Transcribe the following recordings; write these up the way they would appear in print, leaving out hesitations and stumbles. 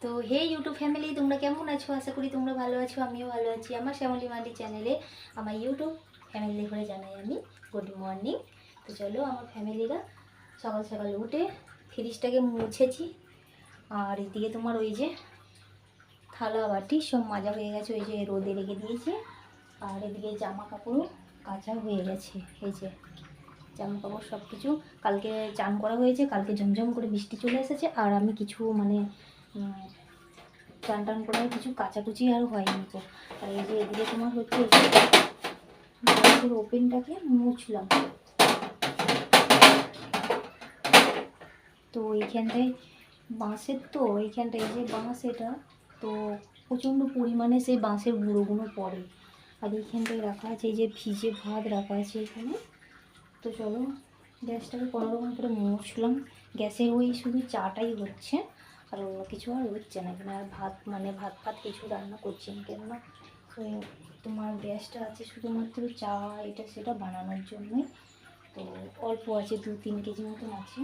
তো হে YouTube family, তোমরা কেমন আছো? আশা করি তোমরা ভালো আছো, আমিও ভালো আছি। আমার শ্যামলী মান্ডি চ্যানেলে আমার ইউটিউব ফ্যামিলি করে জানাই আমি গুড মর্নিং। তো চলো, আমার ফ্যামিলিরা সকাল সকাল উঠে ফ্রিজটাকে মুছেছি, আর এদিকে তোমার ওই যে থালা বাটি সব মাজা হয়ে গেছে, ওই যে রোদে রেখে দিয়েছি। আর এদিকে জামা কাপড়ও কাচা হয়ে গেছে, এই যে জামা কাপড় সব কিছু। কালকে চান করা হয়েছে, কালকে ঝমঝম করে বৃষ্টি চলে এসেছে, আর আমি কিছু মানে চান টান করে কিছু কাচাকুচি আর হয়নি। তো আর এই যে এদিকে তোমার হচ্ছে গ্যাসের ওপেনটাকে মুছলাম। তো এইখানটায় বাঁশের, তো এইখানটায় এই যে বাঁশ, এটা তো প্রচণ্ড পরিমাণে সেই বাঁশের গুঁড়োগুলো পড়ে। আর এইখানটায় রাখা আছে এই যে ভিজে ভাত রাখা আছে এখানে। তো চলো, গ্যাসটাকে কোনোরকম করে মুছলাম। গ্যাসে ওই শুধু চাটাই হচ্ছে, আর অন্য কিছু আর হচ্ছে না এখানে। আর ভাত মানে ভাত কিছু রান্না করছি না, কেননা ওই তোমার গ্যাসটা আছে শুধুমাত্র চা এটা সেটা বানানোর জন্যই। তো অল্প আছে, 2-3 কেজি মতন আছে।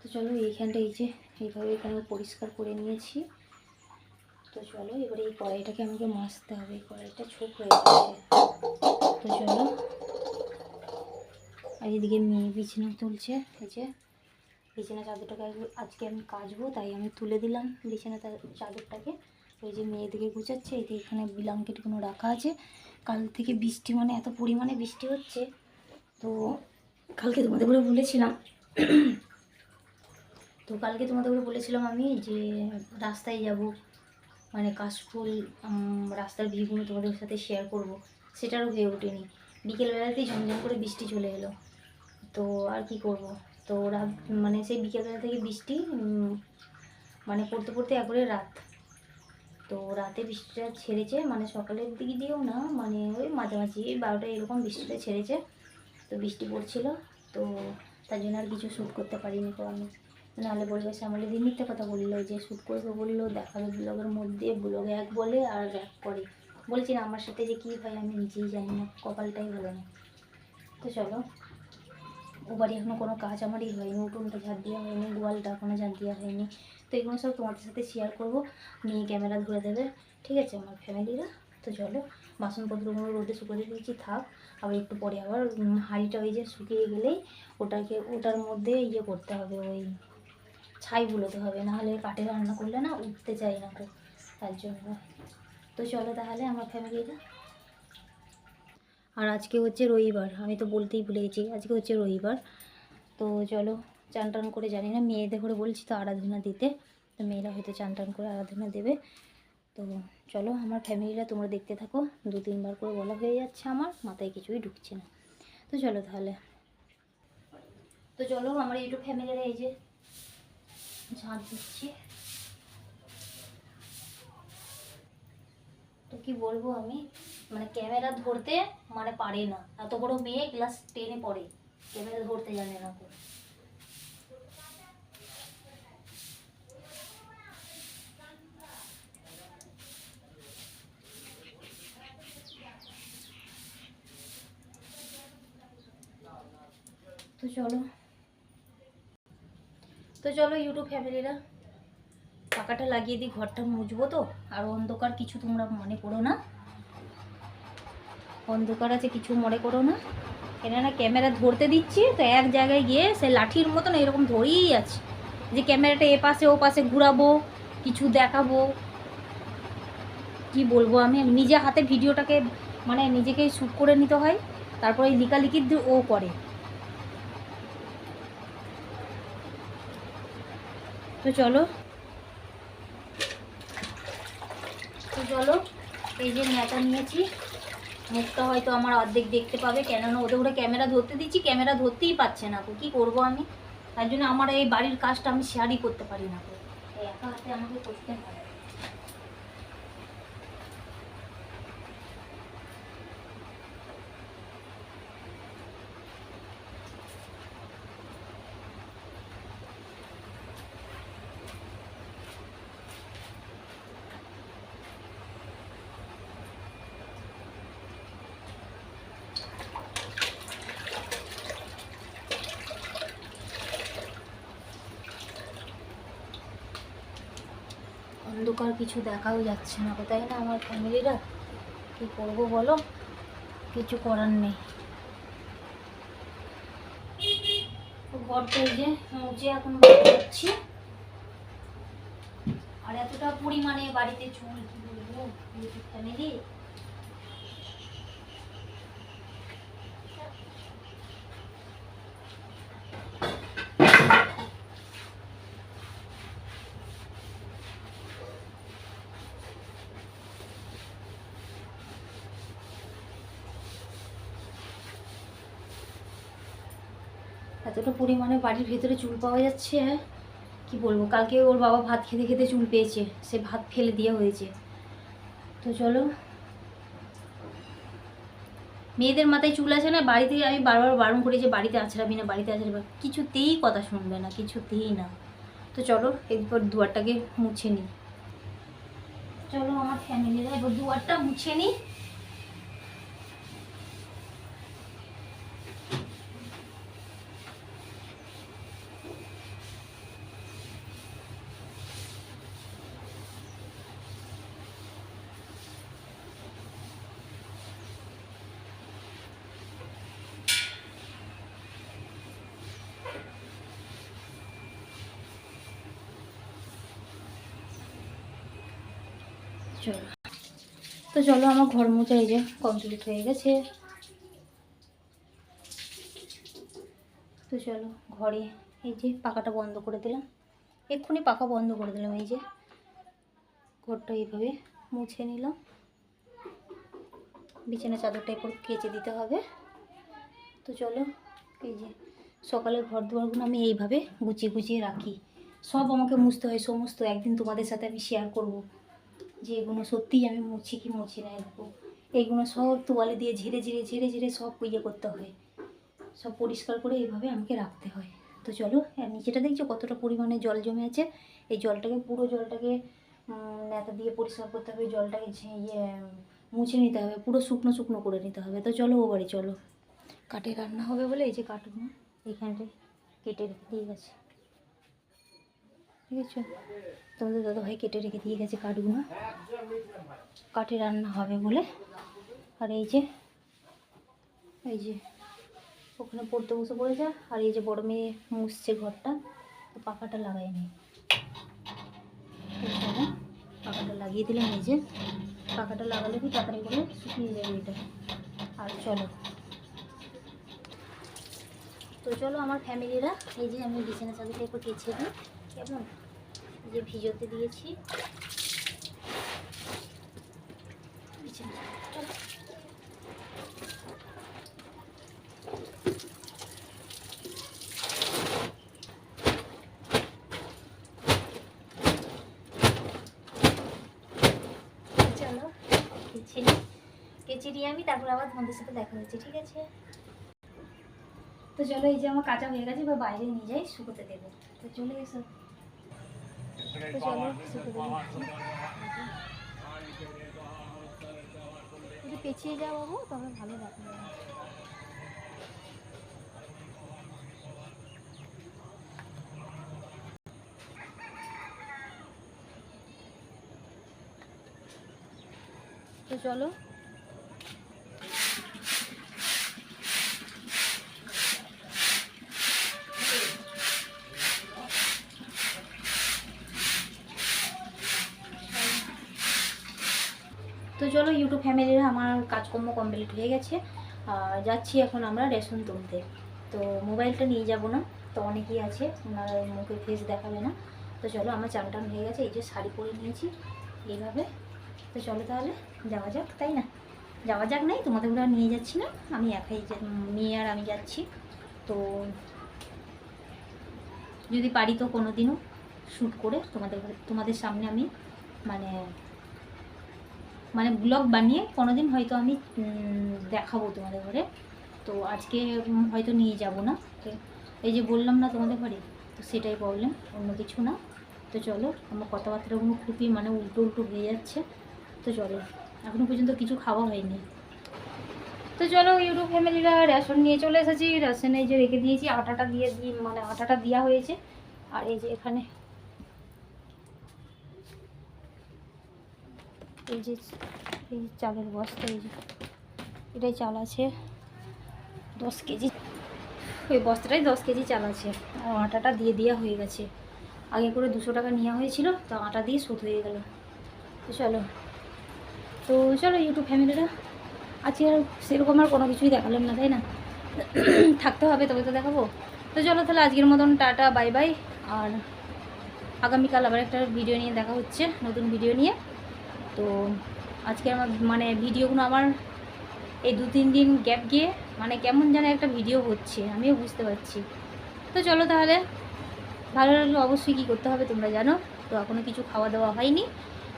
তো চলো, এইখানটা এই যে এইভাবে এখানে পরিষ্কার করে নিয়েছি। তো চলো, এবারে এই কড়াইটাকে আমাকে মাজতে হবে, এই কড়াইটা ছোট হয়ে গেছে। তো চলো, আর এদিকে মেয়ে বিছানা তুলছে, এই যে বিছানা চাদরটাকে আজকে আমি কাচবো, তাই আমি তুলে দিলাম বিছানা চাদরটাকে। ওই যে মেয়ে দিকে গুছাচ্ছে, এই যে এখানে ব্ল্যাঙ্কেটগুলো রাখা আছে। কাল থেকে বৃষ্টি, মানে এত পরিমাণে বৃষ্টি হচ্ছে। তো কালকে তোমাদের করে বলেছিলাম আমি যে রাস্তায় যাব, মানে কাশফুল রাস্তার ভিউগুলো তোমাদের সাথে শেয়ার করব, সেটারও হয়ে ওঠেনি। বিকেলবেলাতেই ঝমঝম করে বৃষ্টি চলে এলো। তো আর কি করব, তো রাত মানে সেই বিকেলবেলা থেকে বৃষ্টি মানে পড়তে পড়তে একবারে রাত। তো রাতে বৃষ্টিটা ছেড়েছে, মানে সকালের দিকে দিয়েও না, মানে ওই মাঝামাঝি 12টা এরকম বৃষ্টিটা ছেড়েছে। তো বৃষ্টি পড়ছিল, তো তার জন্য আর কিছু শ্যুট করতে পারিনি। তো আমি নাহলে বলবে শ্যামলী দিন মিথ্যে কথা বললো, যে শ্যুট করবে বললো, দেখাবে ব্লগের মধ্যে, ব্লগে এক বলে আর এক করে। বলছি না, আমার সাথে যে কী হয় আমি নিজেই জানি না, কপালটাই ভালো না। তো চলো, ও বাড়ি এখনও কোনো কাজ আমারই হয়নি, উঠোনটা ঝাড় দেওয়া হয়নি, গোয়ালটা এখনও ঝাড় দেওয়া হয়নি। তো এগুলো সব তোমাদের সাথে শেয়ার করবো, নিয়ে ক্যামেরা ধরে দেবে, ঠিক আছে আমার ফ্যামিলিরা। তো চলো, বাসনপত্রগুলো রোদে শুকোতে দিয়েছি, থাক। আবার একটু পরে আবার হাঁড়িটা ওই যে শুকিয়ে গেলেই ওটার মধ্যে ইয়ে করতে হবে, ওই ছাই বুলোতে হবে, নাহলে কাঠে রান্না করলে না উঠতে চাই না, তো তার জন্য। তো চলো তাহলে আমার ফ্যামিলিরা। আর আজকে হচ্ছে রবিবার, আমি তো বলতেই ভুলে গেছি, আজকে হচ্ছে রবিবার। তো চলো, চান টান করে, জানি না মেয়েদের করে বলছি তো আরাধনা দিতে, তো মেয়েরা হয়তো চান টান করে আরাধনা দেবে। তো চলো আমার ফ্যামিলিরা, তোমরা দেখতে থাকো। 2-3 বার করে বলা হয়ে যাচ্ছে, আমার মাথায় কিছুই ঢুকছে না। তো চলো তাহলে। তো চলো, আমার ইউটিউব ফ্যামিলিরা এই যে ঝাঁট দিচ্ছি। তো কি বলবো আমি, মানে ক্যামেরা ধরতে মানে পারে না, এত বড় মেয়ে ক্লাস 10-এ পড়ে, ক্যামেরা ধরতে জানে না। তো চলো ইউটিউব ফ্যামিলিরা, পাখাটা লাগিয়ে দিই, ঘরটা মুছবো তো। আর অন্ধকার কিছু তোমরা মনে করো না, অন্ধকার আছে কিছু মনে করো না, কেননা ক্যামেরা ধরতে দিচ্ছি তো এক জায়গায় গিয়ে সে লাঠির মতন এরকম ধরেই আছে, যে ক্যামেরাটা এ পাশে ও পাশে ঘুরাবো, কিছু দেখাবো। কি বলবো, আমি নিজে হাতে ভিডিওটাকে মানে নিজেকেই শ্যুট করে নিতে হয়, তারপরে লিকালিকি ও করে। তো চলো, এই যে নেতা নিয়েছি, মুখটা হয়তো আমার অর্ধেক দেখতে পাবে, কেননা ওদের করে ক্যামেরা ধরতে দিচ্ছি, ক্যামেরা ধরতেই পারছে না। কি করবো আমি, তার জন্য আমার এই বাড়ির কাজটা আমি শেয়ারই করতে পারি না, একা হাতে আমাকে করতে হয়। অন্ধকার, কিছু দেখাও যাচ্ছে না, তাই না আমার ফ্যামিলিরা? কী করবো বলো, কিছু করার নেই। ঘরটা এই যে মুছে এখন করছি। আর এতটা পরিমাণে বাড়িতে চুল, কি বলবো ফ্যামিলি। এতটা পরিমাণে বাড়ির ভেতরে চুল পাওয়া যাচ্ছে, কি বলবো। কালকে ওর বাবা ভাত খেতে খেতে চুল পেয়েছে, সে ভাত ফেলে দেওয়া হয়েছে। তো চলো, মেয়েদের মাথায় চুল আছে না, বাড়িতে আমি বারবার বারণ করি যে বাড়িতে আছড়াবি না, বাড়িতে আছড়াবি, কিছুতেই কথা শুনবে না, কিছুতেই না। তো চলো এরপর দুয়ারটাকে মুছে নিই। চলো আমার ফ্যামিলিরা এবার দুয়ারটা মুছে নিই। চলো, তো চলো আমার ঘর মোছা এই যে কমপ্লিট হয়ে গেছে। তো চলো ঘরে এই যে পাখাটা বন্ধ করে দিলাম, এক্ষুনি পাখা বন্ধ করে দিলাম। এই যে ঘরটা এইভাবে মুছে নিলাম, বিছানা চাদরটা এরপর কেচে দিতে হবে। তো চলো, এই যে সকালে ঘর দুয়ারগুলো আমি এইভাবে গুছিয়ে গুছিয়ে রাখি। সব আমাকে মুছতে হয় সমস্ত, একদিন তোমাদের সাথে আমি শেয়ার করব যে এগুলো সত্যিই আমি মুছি কি মুছি না। এরকম এইগুলো সব তোয়ালে দিয়ে ঝেড়ে ঝেড়ে ঝেড়ে ঝেড়ে সব ইয়ে করতে হয়, সব পরিষ্কার করে এইভাবে আমাকে রাখতে হয়। তো চলো, আর নিচেটা দেখছো কতটা পরিমাণে জল জমে আছে, এই জলটাকে পুরো জলটাকে নেতা দিয়ে পরিষ্কার করতে হবে, জলটাকে মুছে নিতে হবে, পুরো শুকনো শুকনো করে নিতে হবে। তো চলো ও বাড়ি চলো। কাঠে রান্না হবে বলে এই যে কাঠগুলো এইখানটায় কেটে রেখে দিয়ে গেছে, ঠিক আছে? তোমাদের দাদাভাই কেটে রেখে দিয়ে গেছে কাঠগুলো, কাঠে রান্না হবে বলে। আর এই যে ওখানে পড়তে বসে পড়েছে, আর এই যে বড় মেয়ে মুছছে ঘরটা, তো পাখাটা লাগাইনি। পাখাটা লাগিয়ে দিলাম, এই যে পাখাটা লাগালে কি তাড়াতাড়ি করে শুকিয়ে যাবে এটা। আর চলো, তো চলো আমার ফ্যামিলিরা, এই যে আমি বিছানা চাদরটা একটু কেচে দিই, কেমন যে ভিজোতে দিয়েছি বিছানা চাদরটা। চলো কেচে নিয়ে আমি তারপর আবার তোমাদের সাথে দেখা হচ্ছে, ঠিক আছে? তো চলো, এই যে আমার কাঁচা হয়ে গেছে, এবার বাইরে নিয়ে যাই শুকোতে দেবো। তো চলে এসো, তো চলো শুকোতে দেবো। যদি পেছিয়ে যাও বাবু তবে ভালো দেখা যাবে। তো চলো, তো চলো ইউটিউব ফ্যামিলিরা, আমার কাজকর্ম কমপ্লিট হয়ে গেছে। যাচ্ছি এখন আমরা রেশন তুলতে। তো মোবাইলটা নিয়ে যাব না, তো অনেকেই আছে ওনারা মুখে ফেস দেখাবে না। তো চলো, আমার চান টান হয়ে গেছে, এই যে শাড়ি পরে নিয়েছি এইভাবে। তো চলো তাহলে যাওয়া যাক, তাই না? যাওয়া যাক নাই, তোমাদের ওরা নিয়ে যাচ্ছি না, আমি একাই মেয়ে আর আমি যাচ্ছি। তো যদি পারি তো কোনো দিনও শ্যুট করে তোমাদের সামনে আমি মানে ব্লগ বানিয়ে কোনো দিন হয়তো আমি দেখাবো তোমাদের ঘরে। তো আজকে হয়তো নিয়ে যাব না, এই যে বললাম না তোমাদের ঘরে, তো সেটাই প্রবলেম, অন্য কিছু না। তো চলো, আমার কথাবার্তাগুলো খুবই উল্টো উল্টো হয়ে যাচ্ছে। তো চলো, এখনও পর্যন্ত কিছু খাওয়া হয়নি। তো চলো ইউটিউব ফ্যামিলিরা, রেশন নিয়ে চলে এসেছি। রেশনে যে রেখে দিয়েছি, আটাটা আটাটা দেওয়া হয়েছে। আর এই যে এখানে এই যে এই চালের বস্তা, এই যে এটাই চাল আছে 10 কেজি, ওই বস্তাটাই 10 কেজি চাল আছে। আর আটাটা দিয়ে দেওয়া হয়ে গেছে, আগে করে 200 টাকা নেওয়া হয়েছিল, তো আটা দিয়ে শোধ হয়ে গেল। তো চলো ইউটিউব ফ্যামিলিরা, আজকে আর সেরকম আর কোনো কিছুই দেখালাম না, তাই না? থাকতে হবে তবে তো দেখাবো। তো চলো তাহলে আজকের মতন টাটা, বাই বাই। আর আগামীকাল আবার একটা ভিডিও নিয়ে দেখা হচ্ছে, নতুন ভিডিও নিয়ে। তো আজকে আমার মানে ভিডিওগুলো আমার এই 2-3 দিন গ্যাপ গিয়ে মানে কেমন যেন একটা ভিডিও হচ্ছে, আমিও বুঝতে পারছি। তো চলো তাহলে, ভালো লাগলে অবশ্যই কী করতে হবে তোমরা জানো। তো এখনও কিছু খাওয়া দাওয়া হয়নি,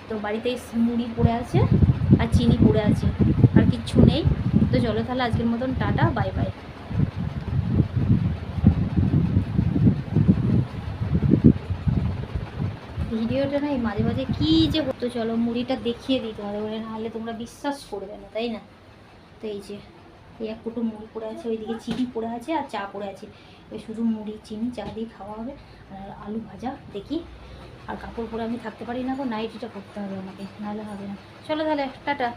তো বাড়িতে মুড়ি পড়ে আছে আর চিনি পড়ে আছে, আর কিচ্ছু নেই। তো চলো তাহলে আজকের মতন টাটা, বাই বাই। ভিডিওটা নাই মাঝে মাঝে কী যে হতো, চলো মুড়িটা দেখিয়ে দিই তোমাদের বলে, নাহলে তোমরা বিশ্বাস করবে না, তাই না? তো এই যে এই এক কুটো মুড়ি পড়ে আছে, ওইদিকে চিনি পড়ে আছে আর চা পড়ে আছে। ওই শুধু মুড়ি চিনি চা দিয়ে খাওয়া হবে, আর আলু ভাজা দেখি। আর কাপড় পরে আমি থাকতে পারি না গো, নাইটিটা পরতে হবে আমাকে, নাহলে হবে না। চলো তাহলে টাটা।